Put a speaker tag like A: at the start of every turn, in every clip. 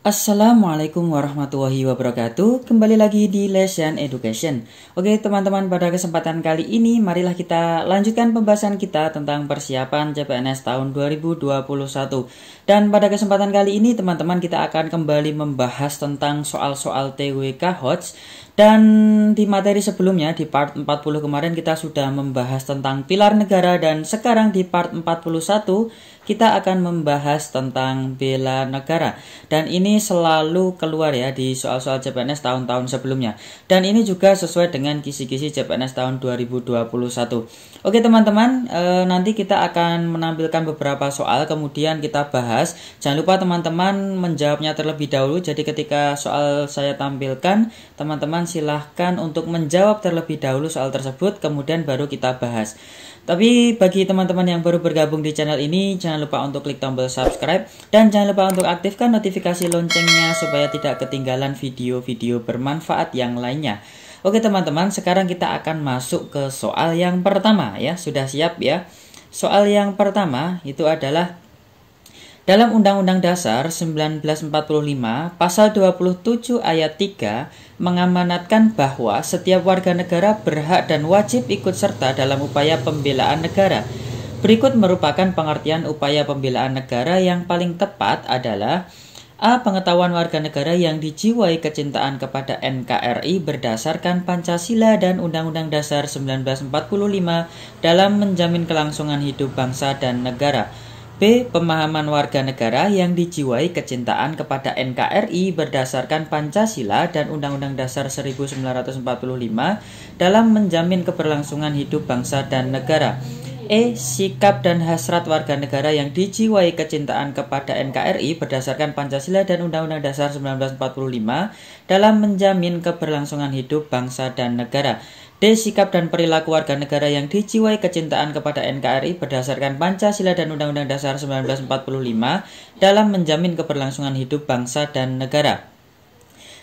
A: Assalamualaikum warahmatullahi wabarakatuh. Kembali lagi di Lesson Education. Oke teman-teman, pada kesempatan kali ini marilah kita lanjutkan pembahasan kita tentang persiapan CPNS tahun 2021. Dan pada kesempatan kali ini teman-teman, kita akan kembali membahas tentang soal-soal TWK HOTS. Dan di materi sebelumnya, di part 40 kemarin kita sudah membahas tentang pilar negara, dan sekarang di part 41 kita akan membahas tentang bela negara. Dan ini selalu keluar ya di soal-soal CPNS tahun-tahun sebelumnya. Dan ini juga sesuai dengan kisi-kisi CPNS tahun 2021. Oke teman-teman, nanti kita akan menampilkan beberapa soal, kemudian kita bahas. Jangan lupa teman-teman menjawabnya terlebih dahulu. Jadi ketika soal saya tampilkan, teman-teman silahkan untuk menjawab terlebih dahulu soal tersebut, kemudian baru kita bahas. Tapi bagi teman-teman yang baru bergabung di channel ini, jangan lupa untuk klik tombol subscribe dan jangan lupa untuk aktifkan notifikasi loncengnya supaya tidak ketinggalan video-video bermanfaat yang lainnya. Oke teman-teman, sekarang kita akan masuk ke soal yang pertama ya. Sudah siap ya? Soal yang pertama itu adalah dalam Undang-Undang Dasar 1945, Pasal 27 Ayat 3 mengamanatkan bahwa setiap warga negara berhak dan wajib ikut serta dalam upaya pembelaan negara. Berikut merupakan pengertian upaya pembelaan negara yang paling tepat adalah: A. Pengetahuan warga negara yang dijiwai kecintaan kepada NKRI berdasarkan Pancasila dan Undang-Undang Dasar 1945 dalam menjamin kelangsungan hidup bangsa dan negara. B. Pemahaman warga negara yang dijiwai kecintaan kepada NKRI berdasarkan Pancasila dan Undang-Undang Dasar 1945 dalam menjamin keberlangsungan hidup bangsa dan negara. E. Sikap dan hasrat warga negara yang dijiwai kecintaan kepada NKRI berdasarkan Pancasila dan Undang-Undang Dasar 1945 dalam menjamin keberlangsungan hidup bangsa dan negara. D. Sikap dan perilaku warga negara yang dijiwai kecintaan kepada NKRI berdasarkan Pancasila dan Undang-Undang Dasar 1945 dalam menjamin keberlangsungan hidup bangsa dan negara.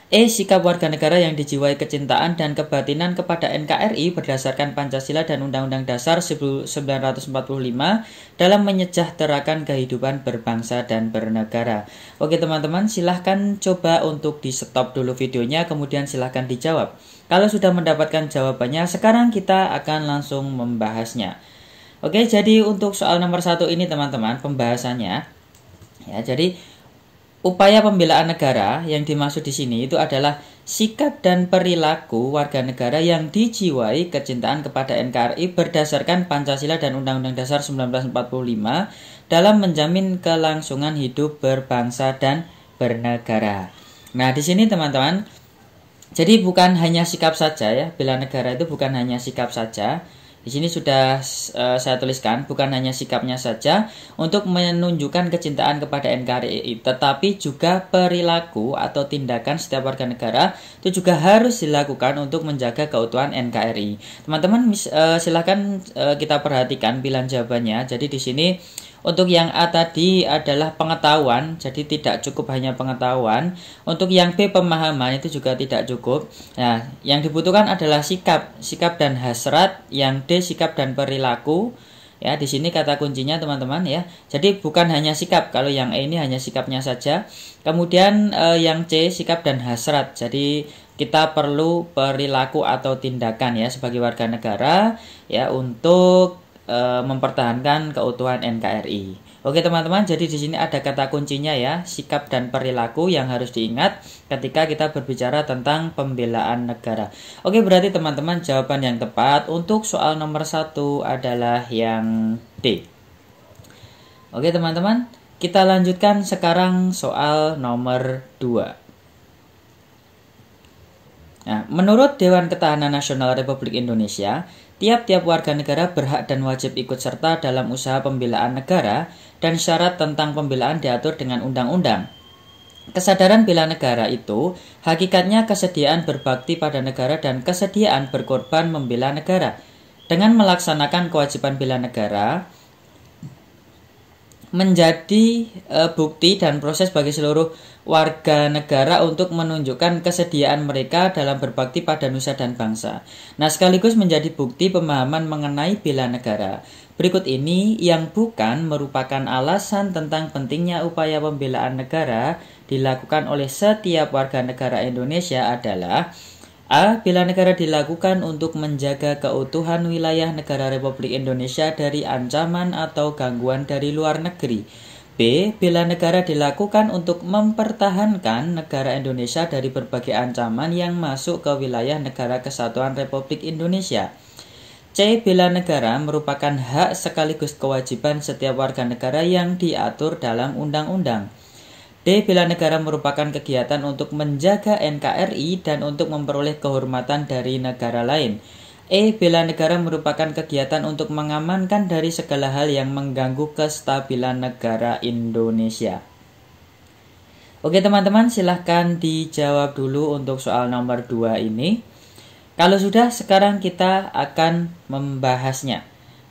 A: E. Sikap warga negara yang dijiwai kecintaan dan kebatinan kepada NKRI berdasarkan Pancasila dan Undang-Undang Dasar 1945 dalam menyejahterakan kehidupan berbangsa dan bernegara. Oke teman-teman, silahkan coba untuk di stop dulu videonya, kemudian silahkan dijawab. Kalau sudah mendapatkan jawabannya, sekarang kita akan langsung membahasnya. Oke, jadi untuk soal nomor 1 ini teman-teman, pembahasannya ya, jadi upaya pembelaan negara yang dimaksud di sini itu adalah sikap dan perilaku warga negara yang dijiwai kecintaan kepada NKRI berdasarkan Pancasila dan Undang-Undang Dasar 1945 dalam menjamin kelangsungan hidup berbangsa dan bernegara. Nah, di sini teman-teman, jadi bukan hanya sikap saja ya, bela negara itu bukan hanya sikap saja. Di sini sudah saya tuliskan, bukan hanya sikapnya saja untuk menunjukkan kecintaan kepada NKRI, tetapi juga perilaku atau tindakan setiap warga negara itu juga harus dilakukan untuk menjaga keutuhan NKRI. Teman-teman silakan kita perhatikan pilihan jawabannya. Jadi di sini untuk yang A tadi adalah pengetahuan, jadi tidak cukup hanya pengetahuan. Untuk yang B pemahaman itu juga tidak cukup. Nah, yang dibutuhkan adalah sikap dan hasrat. Yang D sikap dan perilaku. Ya, di sini kata kuncinya teman-teman ya. Jadi bukan hanya sikap, kalau yang E ini hanya sikapnya saja. Kemudian yang C sikap dan hasrat. Jadi kita perlu perilaku atau tindakan ya sebagai warga negara ya untuk mempertahankan keutuhan NKRI. Oke teman-teman, jadi di sini ada kata kuncinya ya, sikap dan perilaku yang harus diingat ketika kita berbicara tentang pembelaan negara. Oke, berarti teman-teman jawaban yang tepat untuk soal nomor 1 adalah yang D. Oke teman-teman, kita lanjutkan sekarang soal nomor 2. Nah, menurut Dewan Ketahanan Nasional Republik Indonesia, tiap-tiap warga negara berhak dan wajib ikut serta dalam usaha pembelaan negara dan syarat tentang pembelaan diatur dengan undang-undang. Kesadaran bela negara itu hakikatnya kesediaan berbakti pada negara dan kesediaan berkorban membela negara. Dengan melaksanakan kewajiban bela negara, menjadi bukti dan proses bagi seluruh warga negara untuk menunjukkan kesediaan mereka dalam berbakti pada nusa dan bangsa. Nah, sekaligus menjadi bukti pemahaman mengenai bela negara. Berikut ini yang bukan merupakan alasan tentang pentingnya upaya pembelaan negara dilakukan oleh setiap warga negara Indonesia adalah: A. Bela negara dilakukan untuk menjaga keutuhan wilayah negara Republik Indonesia dari ancaman atau gangguan dari luar negeri. B. Bela negara dilakukan untuk mempertahankan negara Indonesia dari berbagai ancaman yang masuk ke wilayah negara kesatuan Republik Indonesia. C. Bela negara merupakan hak sekaligus kewajiban setiap warga negara yang diatur dalam undang-undang. D. Bela negara merupakan kegiatan untuk menjaga NKRI dan untuk memperoleh kehormatan dari negara lain. E. Bela negara merupakan kegiatan untuk mengamankan dari segala hal yang mengganggu kestabilan negara Indonesia. Oke teman-teman, silahkan dijawab dulu untuk soal nomor 2 ini. Kalau sudah, sekarang kita akan membahasnya.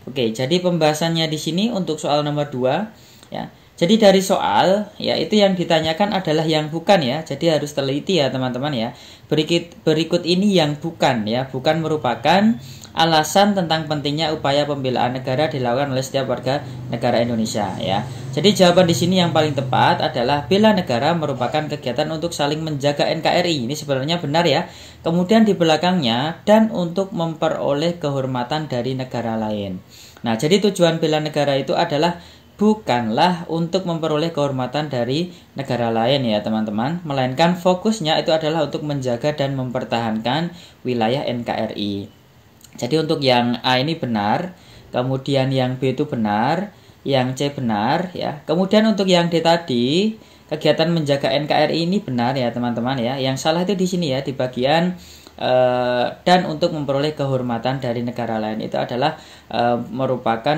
A: Oke, jadi pembahasannya di sini untuk soal nomor 2 ya. Jadi dari soal, ya itu yang ditanyakan adalah yang bukan ya. Jadi harus teliti ya teman-teman ya. Berikut ini yang bukan ya. Bukan merupakan alasan tentang pentingnya upaya pembelaan negara dilakukan oleh setiap warga negara Indonesia ya. Jadi jawaban di sini yang paling tepat adalah bela negara merupakan kegiatan untuk saling menjaga NKRI. Ini sebenarnya benar ya. Kemudian di belakangnya dan untuk memperoleh kehormatan dari negara lain. Nah, jadi tujuan bela negara itu adalah bukanlah untuk memperoleh kehormatan dari negara lain ya teman-teman, melainkan fokusnya itu adalah untuk menjaga dan mempertahankan wilayah NKRI. Jadi untuk yang A ini benar, kemudian yang B itu benar, yang C benar ya. Kemudian untuk yang D tadi, kegiatan menjaga NKRI ini benar ya teman-teman ya. Yang salah itu di sini ya, di bagian dan untuk memperoleh kehormatan dari negara lain itu adalah merupakan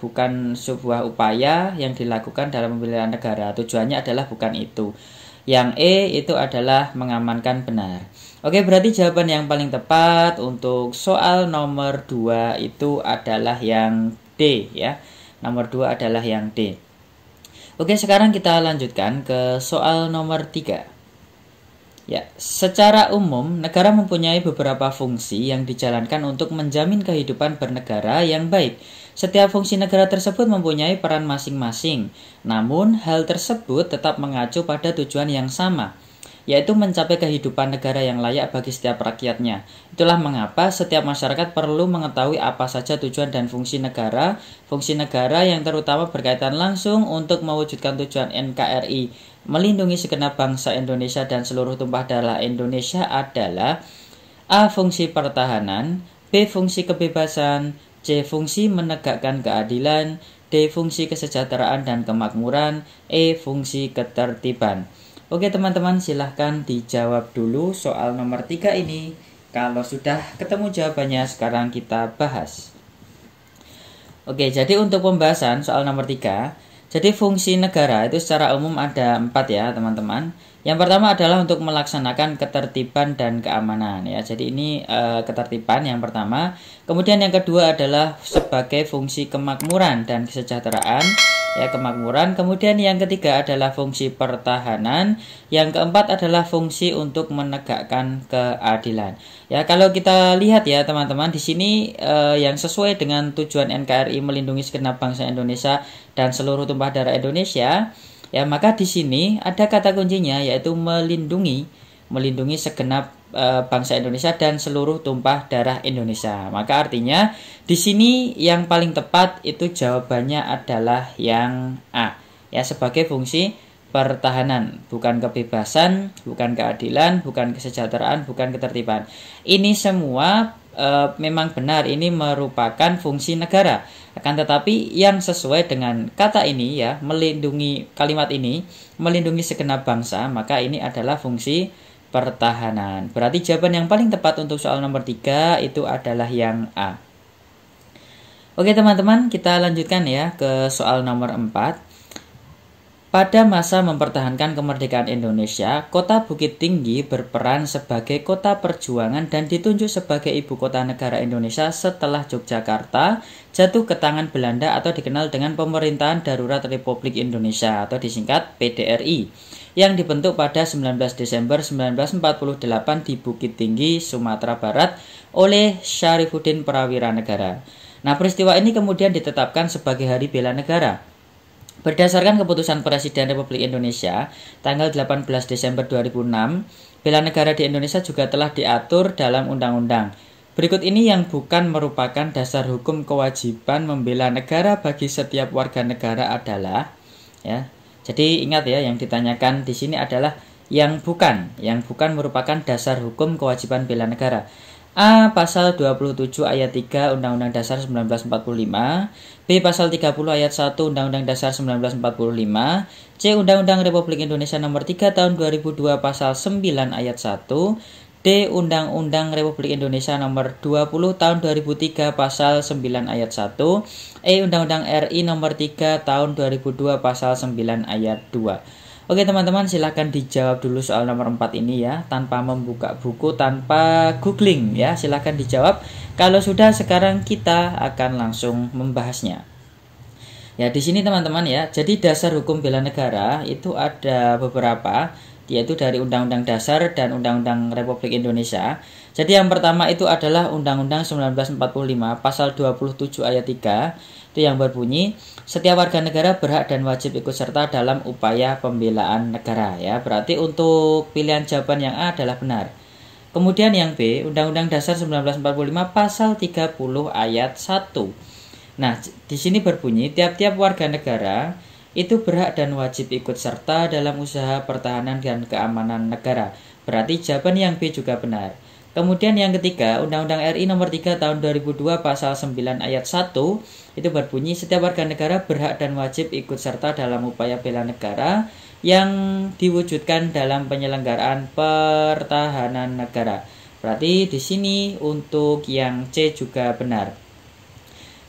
A: bukan sebuah upaya yang dilakukan dalam pembelaan negara. Tujuannya adalah bukan itu. Yang E itu adalah mengamankan benar. Oke, berarti jawaban yang paling tepat untuk soal nomor 2 itu adalah yang D ya. Nomor 2 adalah yang D. Oke, sekarang kita lanjutkan ke soal nomor 3. Ya, secara umum, negara mempunyai beberapa fungsi yang dijalankan untuk menjamin kehidupan bernegara yang baik. Setiap fungsi negara tersebut mempunyai peran masing-masing, namun hal tersebut tetap mengacu pada tujuan yang sama, yaitu mencapai kehidupan negara yang layak bagi setiap rakyatnya. Itulah mengapa setiap masyarakat perlu mengetahui apa saja tujuan dan fungsi negara yang terutama berkaitan langsung untuk mewujudkan tujuan NKRI. Melindungi segenap bangsa Indonesia dan seluruh tumpah darah Indonesia adalah: A. Fungsi pertahanan, B. Fungsi kebebasan, C. Fungsi menegakkan keadilan, D. Fungsi kesejahteraan dan kemakmuran, E. Fungsi ketertiban. Oke teman-teman, silahkan dijawab dulu soal nomor 3 ini. Kalau sudah ketemu jawabannya, sekarang kita bahas. Oke, jadi untuk pembahasan soal nomor 3, jadi fungsi negara itu secara umum ada 4 ya teman-teman. Yang pertama adalah untuk melaksanakan ketertiban dan keamanan ya. Jadi ini ketertiban yang pertama. Kemudian yang kedua adalah sebagai fungsi kemakmuran dan kesejahteraan ya, kemakmuran. Kemudian yang ketiga adalah fungsi pertahanan. Yang keempat adalah fungsi untuk menegakkan keadilan. Ya, kalau kita lihat ya teman-teman, di sini yang sesuai dengan tujuan NKRI melindungi segenap bangsa Indonesia dan seluruh tumpah darah Indonesia. Ya, maka di sini ada kata kuncinya yaitu melindungi segenap bangsa Indonesia dan seluruh tumpah darah Indonesia. Maka artinya di sini yang paling tepat itu jawabannya adalah yang A. Ya, sebagai fungsi pertahanan, bukan kebebasan, bukan keadilan, bukan kesejahteraan, bukan ketertiban. Ini semua memang benar, ini merupakan fungsi negara. Akan tetapi yang sesuai dengan kata ini ya, kalimat ini melindungi segenap bangsa, maka ini adalah fungsi pertahanan. Berarti jawaban yang paling tepat untuk soal nomor 3 itu adalah yang A. Oke teman-teman, kita lanjutkan ya ke soal nomor 4. Pada masa mempertahankan kemerdekaan Indonesia, kota Bukit Tinggi berperan sebagai kota perjuangan dan ditunjuk sebagai ibu kota negara Indonesia setelah Yogyakarta jatuh ke tangan Belanda atau dikenal dengan Pemerintahan Darurat Republik Indonesia atau disingkat PDRI yang dibentuk pada 19 Desember 1948 di Bukit Tinggi, Sumatera Barat oleh Syarifuddin Prawira Negara. Nah, peristiwa ini kemudian ditetapkan sebagai Hari Bela Negara. Berdasarkan keputusan Presiden Republik Indonesia tanggal 18 Desember 2006, bela negara di Indonesia juga telah diatur dalam undang-undang. Berikut ini yang bukan merupakan dasar hukum kewajiban membela negara bagi setiap warga negara adalah ya. Jadi ingat ya, yang ditanyakan di sini adalah yang bukan merupakan dasar hukum kewajiban bela negara. A. Pasal 27 ayat 3 Undang-Undang Dasar 1945, B. Pasal 30 ayat 1 Undang-Undang Dasar 1945, C. Undang-Undang Republik Indonesia Nomor 3 Tahun 2002 Pasal 9 ayat 1, D. Undang-Undang Republik Indonesia Nomor 20 Tahun 2003 Pasal 9 ayat 1, E. Undang-Undang RI Nomor 3 Tahun 2002 Pasal 9 ayat 2. Oke teman-teman, silahkan dijawab dulu soal nomor 4 ini ya, tanpa membuka buku, tanpa googling ya, silahkan dijawab. Kalau sudah, sekarang kita akan langsung membahasnya. Ya, di sini teman-teman ya, jadi dasar hukum bela negara itu ada beberapa, yaitu dari Undang-Undang Dasar dan Undang-Undang Republik Indonesia. Jadi yang pertama itu adalah Undang-Undang 1945 Pasal 27 ayat 3. Itu yang berbunyi, setiap warga negara berhak dan wajib ikut serta dalam upaya pembelaan negara ya. Berarti untuk pilihan jawaban yang A adalah benar. Kemudian yang B, Undang-Undang Dasar 1945 Pasal 30 ayat 1. Nah, di sini berbunyi tiap-tiap warga negara itu berhak dan wajib ikut serta dalam usaha pertahanan dan keamanan negara. Berarti jawaban yang B juga benar. Kemudian yang ketiga, Undang-Undang RI Nomor 3 Tahun 2002 Pasal 9 ayat 1 itu berbunyi setiap warga negara berhak dan wajib ikut serta dalam upaya bela negara yang diwujudkan dalam penyelenggaraan pertahanan negara. Berarti di sini untuk yang C juga benar.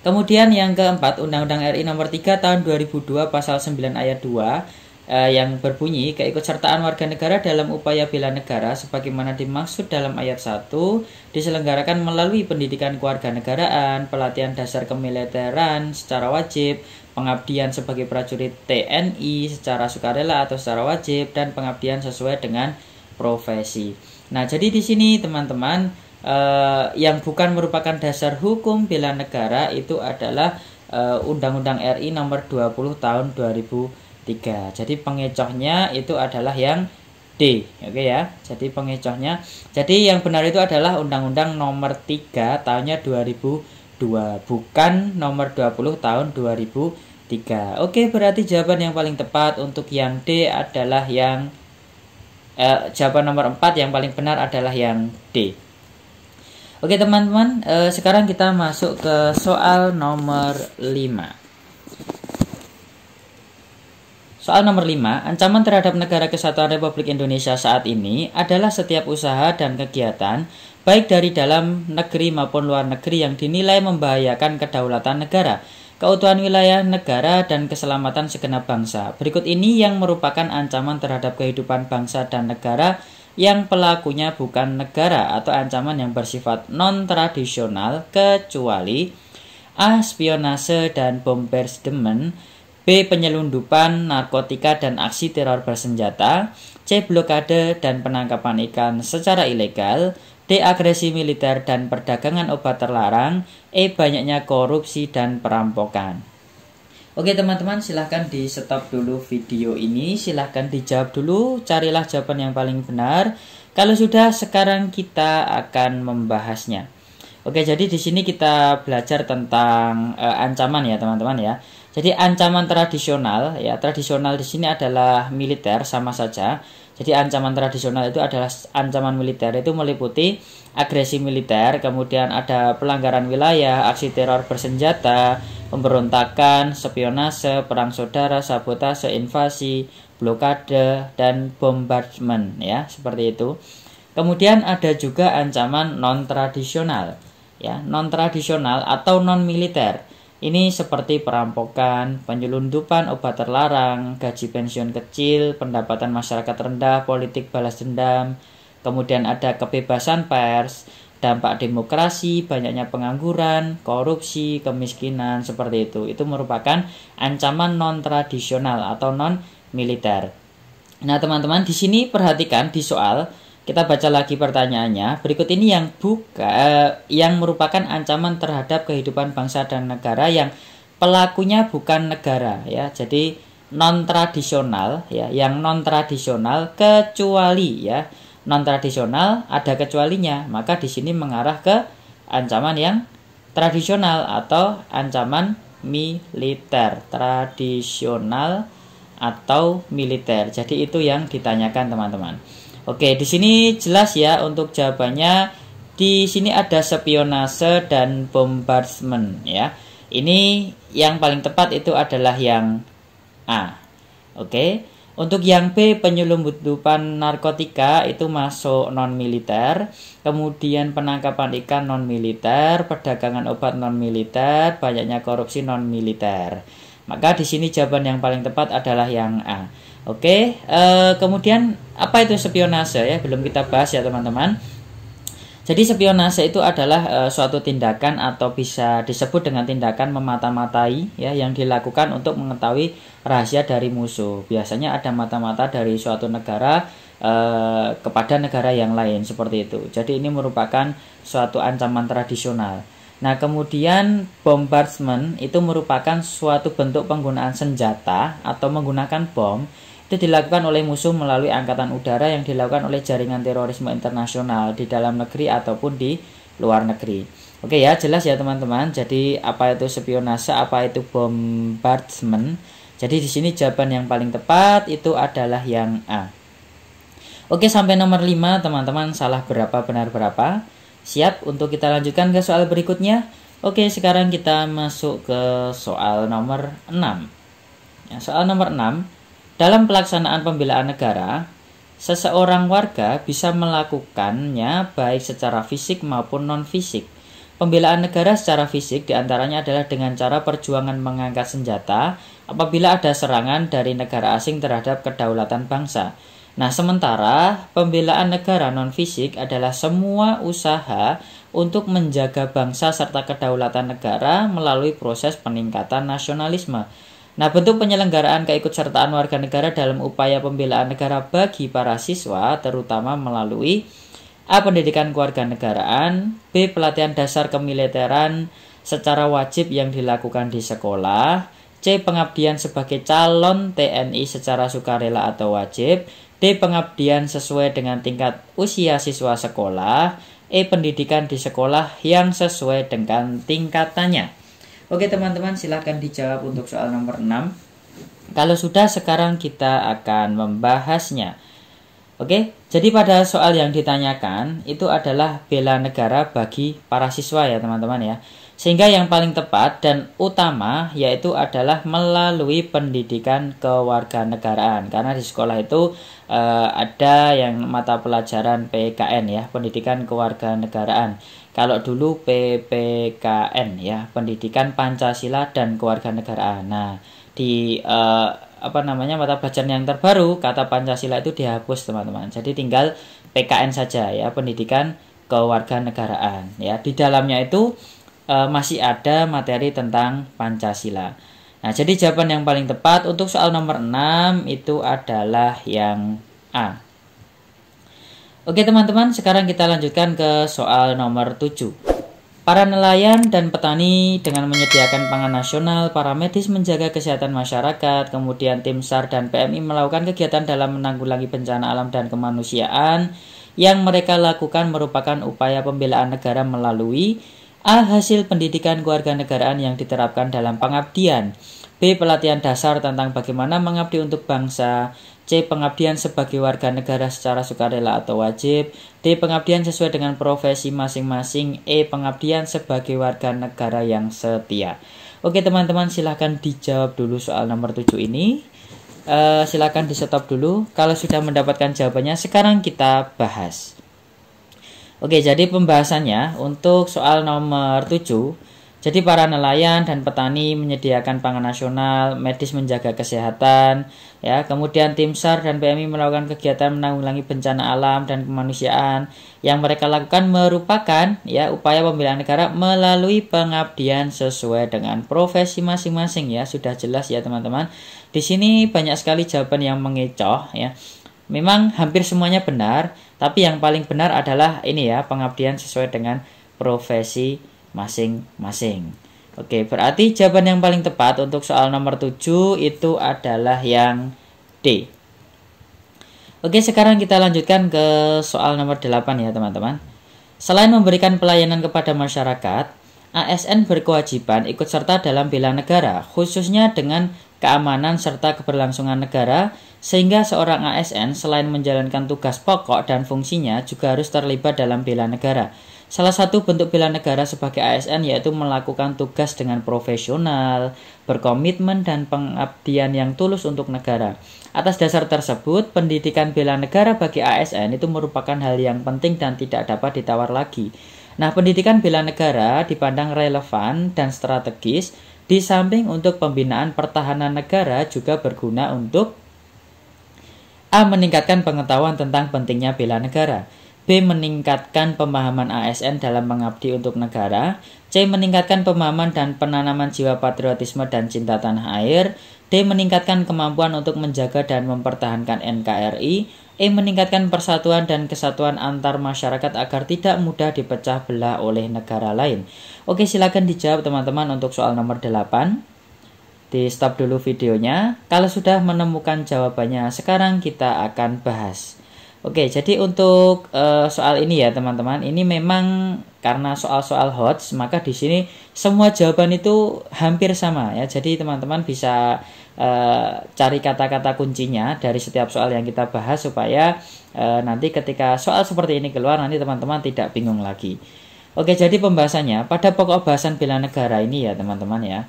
A: Kemudian yang keempat, Undang-Undang RI Nomor 3 Tahun 2002 Pasal 9 ayat 2 yang berbunyi keikutsertaan warga negara dalam upaya bela negara sebagaimana dimaksud dalam ayat 1 diselenggarakan melalui pendidikan kewarganegaraan, pelatihan dasar kemiliteran secara wajib, pengabdian sebagai prajurit TNI secara sukarela atau secara wajib, dan pengabdian sesuai dengan profesi. Nah, jadi di sini teman-teman yang bukan merupakan dasar hukum bela negara itu adalah Undang-Undang RI Nomor 20 Tahun 2003. Jadi pengecohnya itu adalah yang D. Oke ya. Jadi pengecohnya. Jadi yang benar itu adalah Undang-Undang Nomor 3 tahunnya 2002, bukan Nomor 20 tahun 2003. Oke, berarti jawaban yang paling tepat untuk yang D adalah yang jawaban nomor 4 yang paling benar adalah yang D. Oke teman-teman, sekarang kita masuk ke soal nomor 5. Soal nomor 5, ancaman terhadap negara kesatuan Republik Indonesia saat ini adalah setiap usaha dan kegiatan, baik dari dalam negeri maupun luar negeri yang dinilai membahayakan kedaulatan negara, keutuhan wilayah negara, dan keselamatan segenap bangsa. Berikut ini yang merupakan ancaman terhadap kehidupan bangsa dan negara yang pelakunya bukan negara atau ancaman yang bersifat non-tradisional kecuali A. Spionase dan bombardement, B. Penyelundupan, narkotika, dan aksi teror bersenjata, C. Blokade dan penangkapan ikan secara ilegal, D. Agresi militer dan perdagangan obat terlarang, E. Banyaknya korupsi dan perampokan. Oke teman-teman, silahkan di stop dulu video ini, silahkan dijawab dulu, carilah jawaban yang paling benar. Kalau sudah, sekarang kita akan membahasnya. Oke, jadi di sini kita belajar tentang ancaman ya teman-teman ya. Jadi ancaman tradisional ya, tradisional di sini adalah militer sama saja. Jadi ancaman tradisional itu adalah ancaman militer, itu meliputi agresi militer, kemudian ada pelanggaran wilayah, aksi teror bersenjata, pemberontakan, spionase, perang saudara, sabotase, invasi, blokade, dan bombardment ya, seperti itu. Kemudian ada juga ancaman non tradisional ya, non tradisional atau non militer. Ini seperti perampokan, penyelundupan obat terlarang, gaji pensiun kecil, pendapatan masyarakat rendah, politik balas dendam, kemudian ada kebebasan pers, dampak demokrasi, banyaknya pengangguran, korupsi, kemiskinan, seperti itu. Itu merupakan ancaman non-tradisional atau non-militer. Nah, teman-teman, di sini perhatikan di soal, kita baca lagi pertanyaannya. Berikut ini yang merupakan ancaman terhadap kehidupan bangsa dan negara yang pelakunya bukan negara, ya. Jadi non-tradisional, ya, yang non-tradisional kecuali, ya. Non-tradisional ada kecualinya, maka di sini mengarah ke ancaman yang tradisional atau ancaman militer, tradisional atau militer. Jadi itu yang ditanyakan, teman-teman. Oke, di sini jelas ya untuk jawabannya. Di sini ada spionase dan bombardment, ya. Ini yang paling tepat itu adalah yang A. Oke. Untuk yang B, penyelundupan narkotika itu masuk non-militer. Kemudian penangkapan ikan non-militer, perdagangan obat non-militer, banyaknya korupsi non-militer. Maka di sini jawaban yang paling tepat adalah yang A. Oke, kemudian apa itu spionase, ya? Belum kita bahas ya, teman-teman. Jadi spionase itu adalah suatu tindakan atau bisa disebut dengan tindakan memata-matai, ya, yang dilakukan untuk mengetahui rahasia dari musuh. Biasanya ada mata-mata dari suatu negara kepada negara yang lain, seperti itu. Jadi ini merupakan suatu ancaman tradisional. Nah, kemudian bombardment itu merupakan suatu bentuk penggunaan senjata atau menggunakan bom. Itu dilakukan oleh musuh melalui angkatan udara yang dilakukan oleh jaringan terorisme internasional di dalam negeri ataupun di luar negeri. Oke ya, jelas ya teman-teman. Jadi apa itu spionase, apa itu bombardment? Jadi di sini jawaban yang paling tepat itu adalah yang A. Oke, sampai nomor 5 teman-teman, salah berapa, benar berapa? Siap untuk kita lanjutkan ke soal berikutnya. Oke, sekarang kita masuk ke soal nomor 6. Ya, soal nomor 6. Dalam pelaksanaan pembelaan negara, seseorang warga bisa melakukannya baik secara fisik maupun non-fisik. Pembelaan negara secara fisik diantaranya adalah dengan cara perjuangan mengangkat senjata apabila ada serangan dari negara asing terhadap kedaulatan bangsa. Nah, sementara pembelaan negara non-fisik adalah semua usaha untuk menjaga bangsa serta kedaulatan negara melalui proses peningkatan nasionalisme. Nah, bentuk penyelenggaraan keikutsertaan warga negara dalam upaya pembelaan negara bagi para siswa terutama melalui A. Pendidikan kewarganegaraan, B. Pelatihan dasar kemiliteran secara wajib yang dilakukan di sekolah, C. Pengabdian sebagai calon TNI secara sukarela atau wajib, D. Pengabdian sesuai dengan tingkat usia siswa sekolah, E. Pendidikan di sekolah yang sesuai dengan tingkatannya. Oke teman-teman, silahkan dijawab untuk soal nomor 6. Kalau sudah, sekarang kita akan membahasnya. Oke, jadi pada soal yang ditanyakan itu adalah bela negara bagi para siswa ya teman-teman ya. Sehingga yang paling tepat dan utama yaitu adalah melalui pendidikan kewarganegaraan. Karena di sekolah itu ada yang mata pelajaran PKN ya, pendidikan kewarganegaraan. Kalau dulu PPKN ya, pendidikan Pancasila dan kewarganegaraan. Nah, di mata pelajaran yang terbaru kata Pancasila itu dihapus teman-teman. Jadi tinggal PKN saja ya, pendidikan kewarganegaraan ya. Di dalamnya itu masih ada materi tentang Pancasila. Nah, jadi jawaban yang paling tepat untuk soal nomor 6 itu adalah yang A. Oke teman-teman, sekarang kita lanjutkan ke soal nomor 7. Para nelayan dan petani dengan menyediakan pangan nasional, para medis menjaga kesehatan masyarakat, kemudian tim SAR dan PMI melakukan kegiatan dalam menanggulangi bencana alam dan kemanusiaan. Yang mereka lakukan merupakan upaya pembelaan negara melalui A. Hasil pendidikan kewarganegaraan yang diterapkan dalam pengabdian, B. Pelatihan dasar tentang bagaimana mengabdi untuk bangsa, C. Pengabdian sebagai warga negara secara sukarela atau wajib, D. Pengabdian sesuai dengan profesi masing-masing, E. Pengabdian sebagai warga negara yang setia. Oke teman-teman, silahkan dijawab dulu soal nomor 7 ini. Silahkan di stop dulu. Kalau sudah mendapatkan jawabannya, sekarang kita bahas. Oke, jadi pembahasannya untuk soal nomor 7. Jadi para nelayan dan petani menyediakan pangan nasional, medis menjaga kesehatan, ya. Kemudian tim SAR dan PMI melakukan kegiatan menanggulangi bencana alam dan kemanusiaan. Yang mereka lakukan merupakan ya upaya pembelaan negara melalui pengabdian sesuai dengan profesi masing-masing ya. Sudah jelas ya teman-teman. Di sini banyak sekali jawaban yang mengecoh ya. Memang hampir semuanya benar, tapi yang paling benar adalah ini ya, pengabdian sesuai dengan profesi masing-masing. Oke, berarti jawaban yang paling tepat untuk soal nomor 7 itu adalah yang D. Oke, sekarang kita lanjutkan ke soal nomor 8 ya teman-teman. Selain memberikan pelayanan kepada masyarakat, ASN berkewajiban ikut serta dalam bela negara, khususnya dengan keamanan serta keberlangsungan negara, sehingga seorang ASN selain menjalankan tugas pokok dan fungsinya juga harus terlibat dalam bela negara. Salah satu bentuk bela negara sebagai ASN yaitu melakukan tugas dengan profesional, berkomitmen dan pengabdian yang tulus untuk negara. Atas dasar tersebut, pendidikan bela negara bagi ASN itu merupakan hal yang penting dan tidak dapat ditawar lagi. Nah, pendidikan bela negara dipandang relevan dan strategis, di samping untuk pembinaan pertahanan negara juga berguna untuk A. Meningkatkan pengetahuan tentang pentingnya bela negara. B. Meningkatkan pemahaman ASN dalam mengabdi untuk negara. C. Meningkatkan pemahaman dan penanaman jiwa patriotisme dan cinta tanah air. D. Meningkatkan kemampuan untuk menjaga dan mempertahankan NKRI. E. Meningkatkan persatuan dan kesatuan antar masyarakat agar tidak mudah dipecah belah oleh negara lain. Oke, silakan dijawab teman-teman untuk soal nomor 8. Di stop dulu videonya. Kalau sudah menemukan jawabannya, sekarang kita akan bahas. Oke, jadi untuk soal ini ya teman-teman, ini memang karena soal-soal HOTS, maka di sini semua jawaban itu hampir sama ya. Jadi teman-teman bisa cari kata-kata kuncinya dari setiap soal yang kita bahas supaya nanti ketika soal seperti ini keluar, nanti teman-teman tidak bingung lagi. Oke, jadi pembahasannya pada pokok bahasan bela negara ini ya teman-teman ya,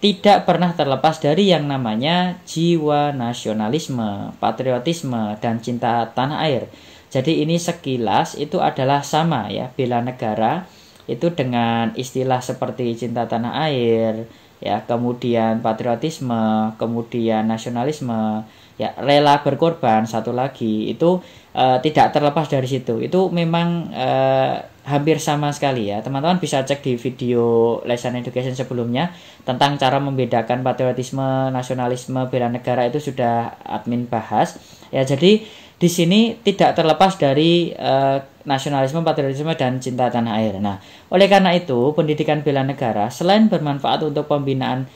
A: tidak pernah terlepas dari yang namanya jiwa nasionalisme, patriotisme, dan cinta tanah air. Jadi ini sekilas itu adalah sama ya, bela negara itu dengan istilah seperti cinta tanah air, ya, kemudian patriotisme, kemudian nasionalisme, ya, rela berkorban, satu lagi itu tidak terlepas dari situ. Itu memang hampir sama sekali ya. Teman-teman bisa cek di video lesson education sebelumnya tentang cara membedakan patriotisme, nasionalisme, bela negara, itu sudah admin bahas. Ya, jadi di sini tidak terlepas dari nasionalisme, patriotisme, dan cinta tanah air. Nah, oleh karena itu pendidikan bela negara selain bermanfaat untuk pembinaan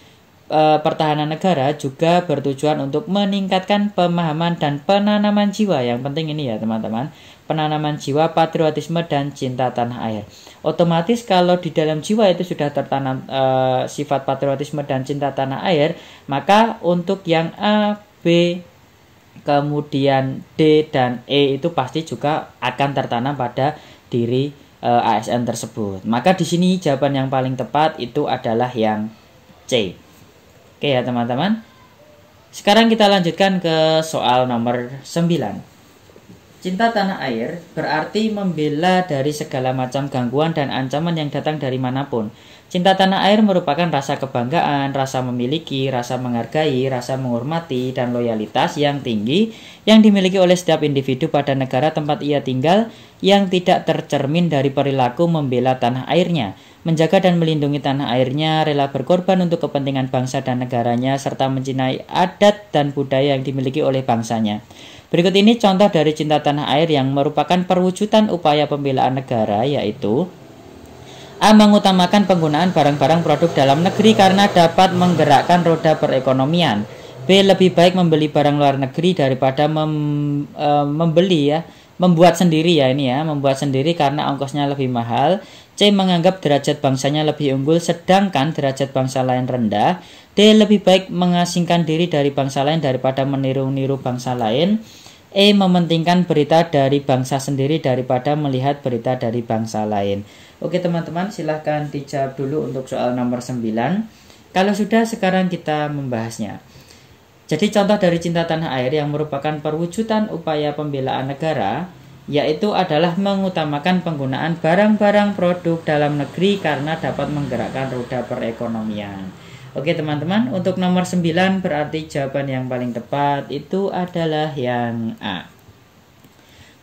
A: pertahanan negara juga bertujuan untuk meningkatkan pemahaman dan penanaman jiwa. Yang penting ini ya teman-teman, penanaman jiwa, patriotisme, dan cinta tanah air. Otomatis kalau di dalam jiwa itu sudah tertanam sifat patriotisme dan cinta tanah air, maka untuk yang A, B, kemudian D dan E itu pasti juga akan tertanam pada diri ASN tersebut. Maka di sini jawaban yang paling tepat itu adalah yang C. Oke ya teman-teman. Sekarang kita lanjutkan ke soal nomor 9. Cinta tanah air berarti membela dari segala macam gangguan dan ancaman yang datang dari manapun. Cinta tanah air merupakan rasa kebanggaan, rasa memiliki, rasa menghargai, rasa menghormati, dan loyalitas yang tinggi yang dimiliki oleh setiap individu pada negara tempat ia tinggal, yang tidak tercermin dari perilaku membela tanah airnya, menjaga dan melindungi tanah airnya, rela berkorban untuk kepentingan bangsa dan negaranya, serta mencintai adat dan budaya yang dimiliki oleh bangsanya. Berikut ini contoh dari cinta tanah air yang merupakan perwujudan upaya pembelaan negara, yaitu A. Mengutamakan penggunaan barang-barang produk dalam negeri karena dapat menggerakkan roda perekonomian. B. Lebih baik membeli barang luar negeri daripada membuat sendiri ya ini ya, membuat sendiri karena ongkosnya lebih mahal. C. Menganggap derajat bangsanya lebih unggul sedangkan derajat bangsa lain rendah. D. Lebih baik mengasingkan diri dari bangsa lain daripada meniru-niru bangsa lain. E. Mementingkan berita dari bangsa sendiri daripada melihat berita dari bangsa lain. Oke teman-teman, silahkan dijawab dulu untuk soal nomor 9. Kalau sudah, sekarang kita membahasnya. Jadi contoh dari cinta tanah air yang merupakan perwujudan upaya pembelaan negara yaitu adalah mengutamakan penggunaan barang-barang produk dalam negeri karena dapat menggerakkan roda perekonomian. Oke teman-teman, untuk nomor 9 berarti jawaban yang paling tepat itu adalah yang A.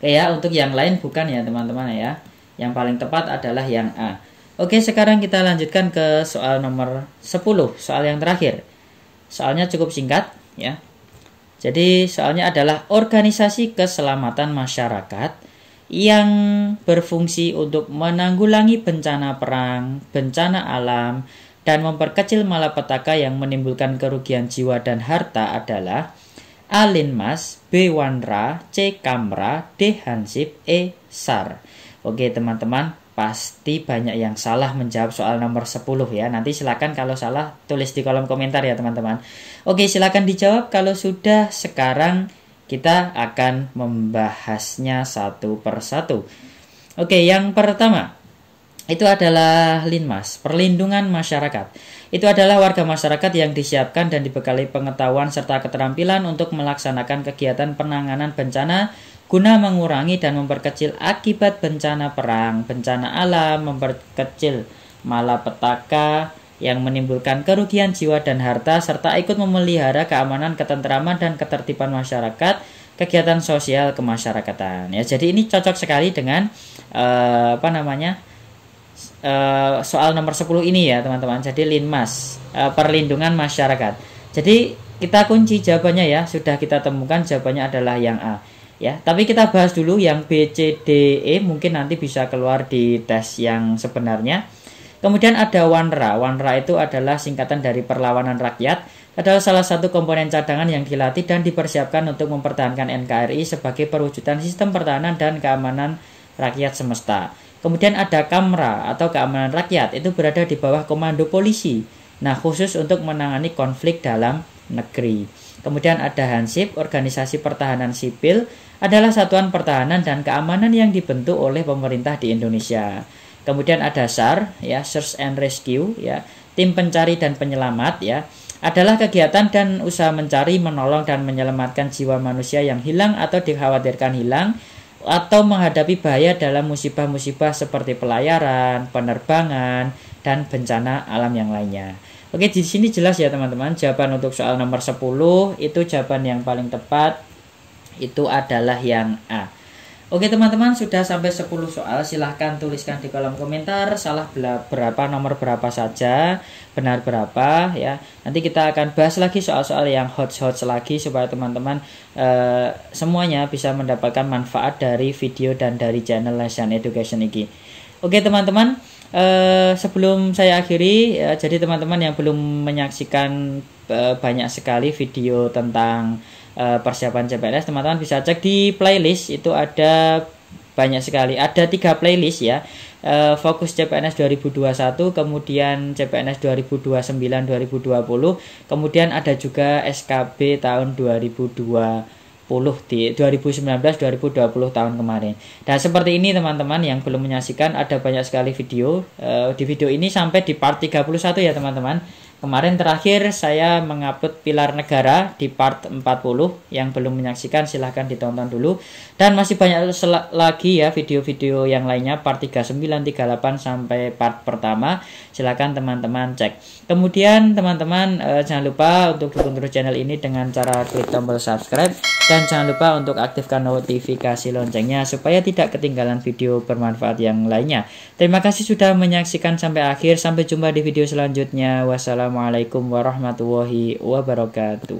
A: Oke ya, untuk yang lain bukan ya teman-teman ya. Yang paling tepat adalah yang A. Oke, sekarang kita lanjutkan ke soal nomor 10, soal yang terakhir. Soalnya cukup singkat ya. Jadi soalnya adalah organisasi keselamatan masyarakat yang berfungsi untuk menanggulangi bencana perang, bencana alam, dan memperkecil malapetaka yang menimbulkan kerugian jiwa dan harta adalah A. Linmas, B. Wanra, C. Kamra, D. Hansip, E. SAR. Oke teman-teman, pasti banyak yang salah menjawab soal nomor 10 ya. Nanti silakan kalau salah tulis di kolom komentar ya teman-teman. Oke, silakan dijawab kalau sudah. Sekarang kita akan membahasnya satu persatu. Oke, yang pertama itu adalah Linmas, perlindungan masyarakat. Itu adalah warga masyarakat yang disiapkan dan dibekali pengetahuan serta keterampilan untuk melaksanakan kegiatan penanganan bencana guna mengurangi dan memperkecil akibat bencana perang, bencana alam, memperkecil malapetaka yang menimbulkan kerugian jiwa dan harta, serta ikut memelihara keamanan, ketentraman, dan ketertiban masyarakat, kegiatan sosial kemasyarakatan. Ya, jadi ini cocok sekali dengan soal nomor 10 ini ya teman-teman. Jadi Linmas, perlindungan masyarakat. Jadi kita kunci jawabannya ya, sudah kita temukan jawabannya adalah yang A. Ya, tapi kita bahas dulu yang B, C, D, E, mungkin nanti bisa keluar di tes yang sebenarnya. Kemudian ada Wanra. Wanra itu adalah singkatan dari perlawanan rakyat. Adalah salah satu komponen cadangan yang dilatih dan dipersiapkan untuk mempertahankan NKRI sebagai perwujudan sistem pertahanan dan keamanan rakyat semesta. Kemudian ada Kamra atau keamanan rakyat, itu berada di bawah komando polisi. Nah, khusus untuk menangani konflik dalam negeri. Kemudian ada Hansip, organisasi pertahanan sipil, adalah satuan pertahanan dan keamanan yang dibentuk oleh pemerintah di Indonesia. Kemudian ada SAR, ya, Search and Rescue, ya, tim pencari dan penyelamat, ya, adalah kegiatan dan usaha mencari, menolong dan menyelamatkan jiwa manusia yang hilang atau dikhawatirkan hilang atau menghadapi bahaya dalam musibah-musibah seperti pelayaran, penerbangan, dan bencana alam yang lainnya. Oke, di sini jelas ya teman-teman, jawaban untuk soal nomor 10 itu jawaban yang paling tepat itu adalah yang A. Oke teman-teman, sudah sampai 10 soal, silahkan tuliskan di kolom komentar salah berapa, nomor berapa saja, benar berapa ya. Nanti kita akan bahas lagi soal-soal yang hot lagi supaya teman-teman semuanya bisa mendapatkan manfaat dari video dan dari channel Lesian Education ini. Oke teman-teman, sebelum saya akhiri ya, jadi teman-teman yang belum menyaksikan banyak sekali video tentang persiapan CPNS, teman-teman bisa cek di playlist, itu ada banyak sekali, ada 3 playlist ya. Fokus CPNS 2021, kemudian CPNS 2029-2020, kemudian ada juga SKB tahun 2020 di 2019-2020 tahun kemarin. Dan seperti ini teman-teman yang belum menyaksikan, ada banyak sekali video. Di video ini sampai di part 31 ya teman-teman. Kemarin terakhir saya mengupload pilar negara di part 40. Yang belum menyaksikan silahkan ditonton dulu. Dan masih banyak lagi ya video-video yang lainnya, part 39, 38 sampai part pertama. Silahkan teman-teman cek. Kemudian teman-teman jangan lupa untuk dukung terus channel ini dengan cara klik tombol subscribe. Dan jangan lupa untuk aktifkan notifikasi loncengnya supaya tidak ketinggalan video bermanfaat yang lainnya. Terima kasih sudah menyaksikan sampai akhir. Sampai jumpa di video selanjutnya. Wassalamualaikum warahmatullahi wabarakatuh.